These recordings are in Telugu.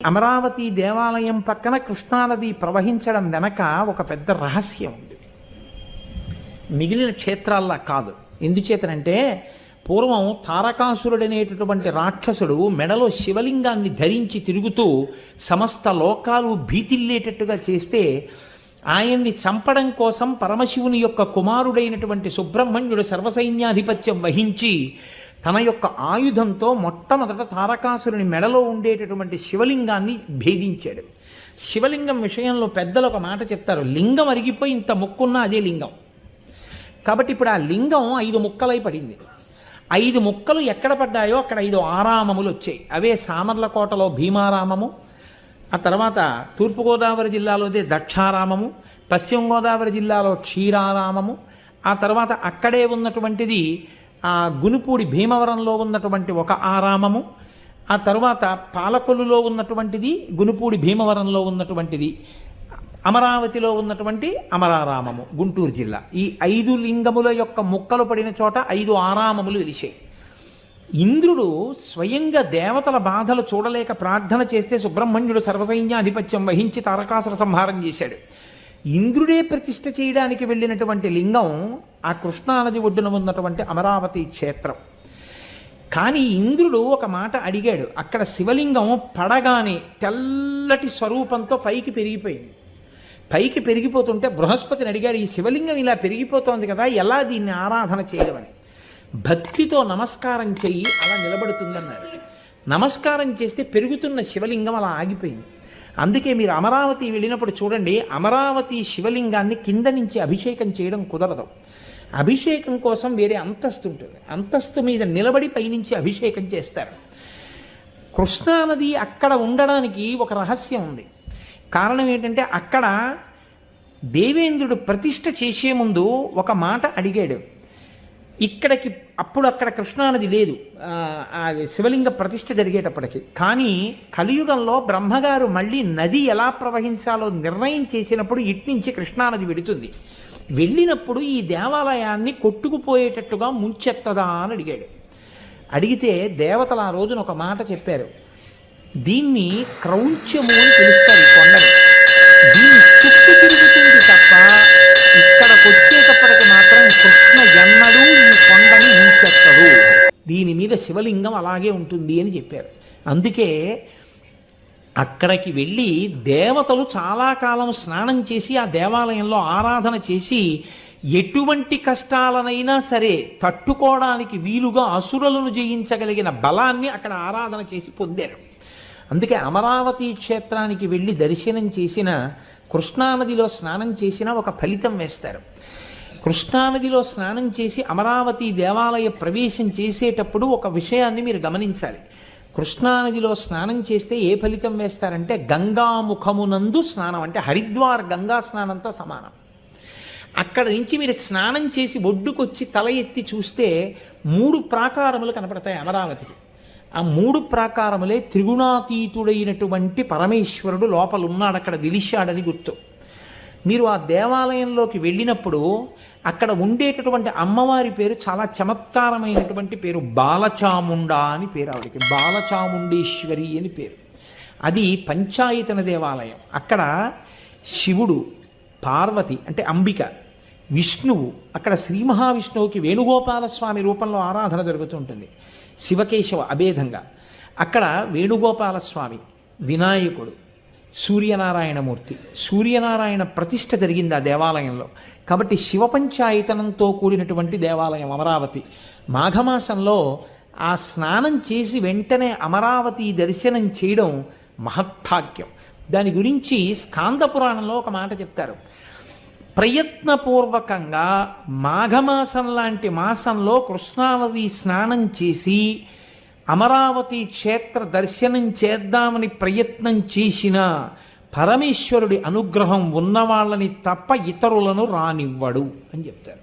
అమరావతి దేవాలయం పక్కన కృష్ణానది ప్రవహించడం వెనక ఒక పెద్ద రహస్యం ఉంది. మిగిలిన క్షేత్రాల్లా కాదు. ఎందుచేతనంటే పూర్వం తారకాసురుడనేటటువంటి రాక్షసుడు మెడలో శివలింగాన్ని ధరించి తిరుగుతూ సమస్త లోకాలు భీతిల్లేటట్టుగా చేస్తే ఆయన్ని చంపడం కోసం పరమశివుని యొక్క కుమారుడైనటువంటి సుబ్రహ్మణ్యుడు సర్వసైన్యాధిపత్యం వహించి తన యొక్క ఆయుధంతో మొట్టమొదట తారకాసురుని మెడలో ఉండేటటువంటి శివలింగాన్ని భేదించాడు. శివలింగం విషయంలో పెద్దలు ఒక మాట చెప్తారు, లింగం అరిగిపోయి ఇంత ముక్కున్నా అదే లింగం. కాబట్టి ఇప్పుడు ఆ లింగం 5 ముక్కలై పడింది. 5 ముక్కలు ఎక్కడ పడ్డాయో అక్కడ 5 ఆరామములు వచ్చాయి. అవే సామర్లకోటలో భీమారామము, ఆ తర్వాత తూర్పుగోదావరి జిల్లాలోదే దక్షారామము, పశ్చిమ గోదావరి జిల్లాలో క్షీరారామము, ఆ తర్వాత అక్కడే ఉన్నటువంటిది ఆ గునుపూడి భీమవరంలో ఉన్నటువంటి ఒక ఆరామము, ఆ తర్వాత పాలకొల్లులో ఉన్నటువంటిది, గునుపూడి భీమవరంలో ఉన్నటువంటిది, అమరావతిలో ఉన్నటువంటి అమరారామము గుంటూరు జిల్లా. ఈ 5 లింగముల యొక్క ముక్కలు పడిన చోట 5 ఆరామములు వెలిశాయి. ఇంద్రుడు స్వయంగా దేవతల బాధలు చూడలేక ప్రార్థన చేస్తే సుబ్రహ్మణ్యుడు సర్వసైన్యాధిపత్యం వహించి తారకాసుర సంహారం చేశాడు. ఇంద్రుడే ప్రతిష్ఠ చేయడానికి వెళ్ళినటువంటి లింగం ఆ కృష్ణానది ఒడ్డున ఉన్నటువంటి అమరావతి క్షేత్రం. కానీ ఇంద్రుడు ఒక మాట అడిగాడు. అక్కడ శివలింగం పడగానే తెల్లటి స్వరూపంతో పైకి పెరిగిపోయింది. పైకి పెరిగిపోతుంటే బృహస్పతిని అడిగాడు, ఈ శివలింగం ఇలా పెరిగిపోతోంది కదా, ఎలా దీన్ని ఆరాధన చేయడమని. భక్తితో నమస్కారం చెయ్యి, అలా నిలబడుతుందన్నాడు. నమస్కారం చేస్తే పెరుగుతున్న శివలింగం అలా ఆగిపోయింది. అందుకే మీరు అమరావతి వెళ్ళినప్పుడు చూడండి, అమరావతి శివలింగాన్ని కింద నుంచి అభిషేకం చేయడం కుదరదు. అభిషేకం కోసం వేరే అంతస్తు ఉంటుంది. అంతస్తు మీద నిలబడి పైనుంచి అభిషేకం చేస్తారు. కృష్ణానది అక్కడ ఉండడానికి ఒక రహస్యం ఉంది. కారణం ఏంటంటే అక్కడ దేవేంద్రుడు ప్రతిష్ఠ చేసే ముందు ఒక మాట అడిగాడు. ఇక్కడికి అప్పుడు అక్కడ కృష్ణానది లేదు, శివలింగ ప్రతిష్ఠ జరిగేటప్పటికి. కానీ కలియుగంలో బ్రహ్మగారు మళ్ళీ నది ఎలా ప్రవహించాలో నిర్ణయం చేసినప్పుడు ఇట్నుంచి కృష్ణానది వెడుతుంది. వెళ్ళినప్పుడు ఈ దేవాలయాన్ని కొట్టుకుపోయేటట్టుగా ముంచెత్తదా అని అడిగాడు. అడిగితే దేవతలు ఆ రోజున ఒక మాట చెప్పారు, దీన్ని క్రౌంచము అని పిలుస్తారు. ఈ కొండని దీన్ని చుట్టూ తిరుగుతుంది తప్ప ఇక్కడికి వచ్చేటప్పటికి మాత్రం కృష్ణ ఎన్నడూ ఈ కొండని ముంచెత్తడు, దీని మీద శివలింగం అలాగే ఉంటుంది అని చెప్పారు. అందుకే అక్కడికి వెళ్ళి దేవతలు చాలా కాలం స్నానం చేసి ఆ దేవాలయంలో ఆరాధన చేసి ఎటువంటి కష్టాలనైనా సరే తట్టుకోవడానికి వీలుగా అసురులను జయించగలిగిన బలాన్ని అక్కడ ఆరాధన చేసి పొందారు. అందుకే అమరావతి క్షేత్రానికి వెళ్ళి దర్శనం చేసిన, కృష్ణానదిలో స్నానం చేసిన ఒక ఫలితం వేస్తారు. కృష్ణానదిలో స్నానం చేసి అమరావతి దేవాలయ ప్రవేశం చేసేటప్పుడు ఒక విషయాన్ని మీరు గమనించాలి. కృష్ణానదిలో స్నానం చేస్తే ఏ ఫలితం వేస్తారంటే గంగాముఖమునందు స్నానం, అంటే హరిద్వార్ గంగా స్నానంతో సమానం. అక్కడ నుంచి మీరు స్నానం చేసి ఒడ్డుకొచ్చి తల ఎత్తి చూస్తే 3 ప్రాకారములు కనపడతాయి అమరావతికి. ఆ 3 ప్రాకారములే త్రిగుణాతీతుడైనటువంటి పరమేశ్వరుడు లోపల ఉన్నాడు, అక్కడ వెలిశాడని గుర్తు. మీరు ఆ దేవాలయంలోకి వెళ్ళినప్పుడు అక్కడ ఉండేటటువంటి అమ్మవారి పేరు చాలా చమత్కారమైనటువంటి పేరు, బాలచాముండా అని పేరు. ఆవిడకి బాలచాముండేశ్వరి అని పేరు. అది పంచాయతన దేవాలయం. అక్కడ శివుడు, పార్వతి అంటే అంబిక, విష్ణువు, అక్కడ శ్రీ మహావిష్ణువుకి వేణుగోపాలస్వామి రూపంలో ఆరాధన జరుగుతుంటుంది, శివకేశవ అభేదంగా. అక్కడ వేణుగోపాలస్వామి, వినాయకుడు, సూర్యనారాయణమూర్తి, సూర్యనారాయణ ప్రతిష్ఠ జరిగింది ఆ దేవాలయంలో. కాబట్టి శివ పంచాయతనంతో కూడినటువంటి దేవాలయం అమరావతి. మాఘమాసంలో ఆ స్నానం చేసి వెంటనే అమరావతి దర్శనం చేయడం మహత్భాగ్యం. దాని గురించి స్కాంద పురాణంలో ఒక మాట చెప్తారు, ప్రయత్నపూర్వకంగా మాఘమాసం లాంటి మాసంలో కృష్ణానది స్నానం చేసి అమరావతి క్షేత్ర దర్శనం చేద్దామని ప్రయత్నం చేసిన పరమేశ్వరుడి అనుగ్రహం ఉన్నవాళ్ళని తప్ప ఇతరులను రానివ్వడు అని చెప్తారు.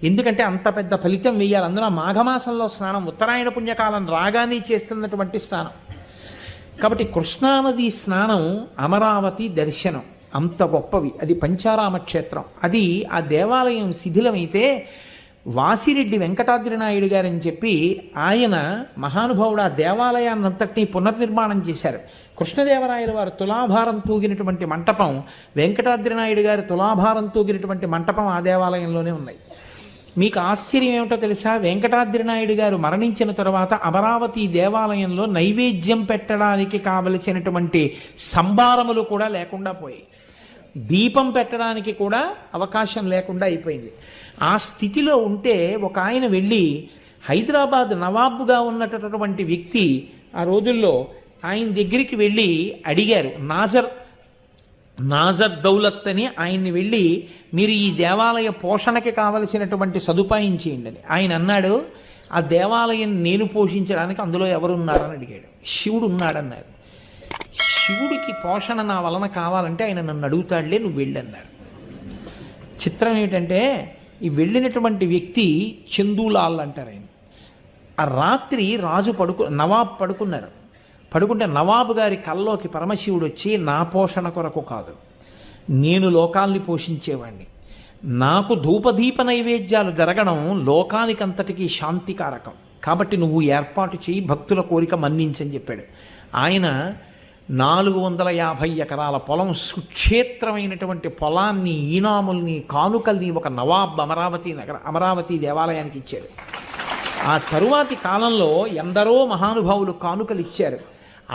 ఎందుకంటే అంత పెద్ద ఫలితం వేయాలి. అందులో మాఘమాసంలో స్నానం ఉత్తరాయణ పుణ్యకాలం రాగానే చేస్తున్నటువంటి స్నానం. కాబట్టి కృష్ణానది స్నానం, అమరావతి దర్శనం అంత గొప్పవి. అది పంచారామ క్షేత్రం. అది ఆ దేవాలయం శిథిలమైతే వాసిరెడ్డి వెంకటాద్రి నాయుడు గారని చెప్పి ఆయన మహానుభావుడు ఆ దేవాలయాన్నంతటినీ పునర్నిర్మాణం చేశారు. కృష్ణదేవరాయల వారు తులాభారం తూగినటువంటి మంటపం, వెంకటాద్రి నాయుడు గారి తులాభారం తూగినటువంటి మంటపం ఆ దేవాలయంలోనే ఉన్నాయి. మీకు ఆశ్చర్యం ఏమిటో తెలుసా? వెంకటాద్రి నాయుడు గారు మరణించిన తరువాత అమరావతి దేవాలయంలో నైవేద్యం పెట్టడానికి కావలసినటువంటి సంభారములు కూడా లేకుండా పోయాయి. దీపం పెట్టడానికి కూడా అవకాశం లేకుండా అయిపోయింది. ఆ స్థితిలో ఉంటే ఒక ఆయన వెళ్ళి, హైదరాబాద్ నవాబుగా ఉన్నటువంటి వ్యక్తి ఆ రోజుల్లో ఆయన దగ్గరికి వెళ్ళి అడిగారు. నాజర్ దౌలత్ అని ఆయన్ని వెళ్ళి, మీరు ఈ దేవాలయ పోషణకి కావలసినటువంటి సదుపాయం చేయండి అని. ఆయన అన్నాడు, ఆ దేవాలయం నేను పోషించడానికి అందులో ఎవరున్నారని అడిగాడు. శివుడు ఉన్నాడన్నారు. శివుడికి పోషణ నా వలన కావాలంటే ఆయన నన్ను అడుగుతాడులే, నువ్వు వెళ్ళన్నారు. చిత్రం ఏమిటంటే, ఈ వెళ్ళినటువంటి వ్యక్తి చందూలాల్ అంటారు ఆయన. ఆ రాత్రి నవాబ్ పడుకుంటే నవాబు గారి కల్లోకి పరమశివుడు వచ్చి, నా పోషణ కొరకు కాదు, నేను లోకాల్ని పోషించేవాణ్ణి, నాకు ధూపదీప నైవేద్యాలు జరగడం లోకానికంతటికీ శాంతికారకం, కాబట్టి నువ్వు ఏర్పాటు చేయి, భక్తుల కోరిక మన్నించని చెప్పాడు. ఆయన 450 ఎకరాల పొలం, సుక్షేత్రమైనటువంటి పొలాన్ని, ఈనాముల్ని, కానుకల్ని ఒక నవాబ్ అమరావతి దేవాలయానికి ఇచ్చాడు. ఆ తరువాతి కాలంలో ఎందరో మహానుభావులు కానుకలు ఇచ్చారు.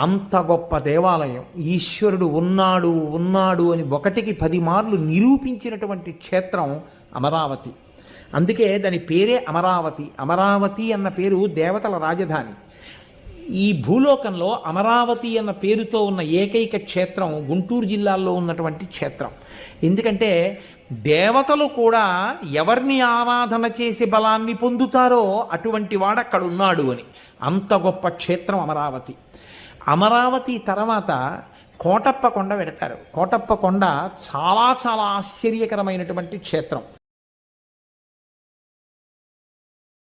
అంత గొప్ప దేవాలయం, ఈశ్వరుడు ఉన్నాడు అని 1కి 10 మార్లు నిరూపించినటువంటి క్షేత్రం అమరావతి. అందుకే దాని పేరే అమరావతి. అమరావతి అన్న పేరు దేవతల రాజధాని. ఈ భూలోకంలో అమరావతి అన్న పేరుతో ఉన్న ఏకైక క్షేత్రం గుంటూరు జిల్లాలో ఉన్నటువంటి క్షేత్రం. ఎందుకంటే దేవతలు కూడా ఎవరిని ఆరాధన చేసి బలాన్ని పొందుతారో అటువంటి వాడు అక్కడ ఉన్నాడు అని. అంత గొప్ప క్షేత్రం అమరావతి. అమరావతి తర్వాత కోటప్ప కొండ పెడతారు. కోటప్ప కొండ చాలా చాలా ఆశ్చర్యకరమైనటువంటి క్షేత్రం.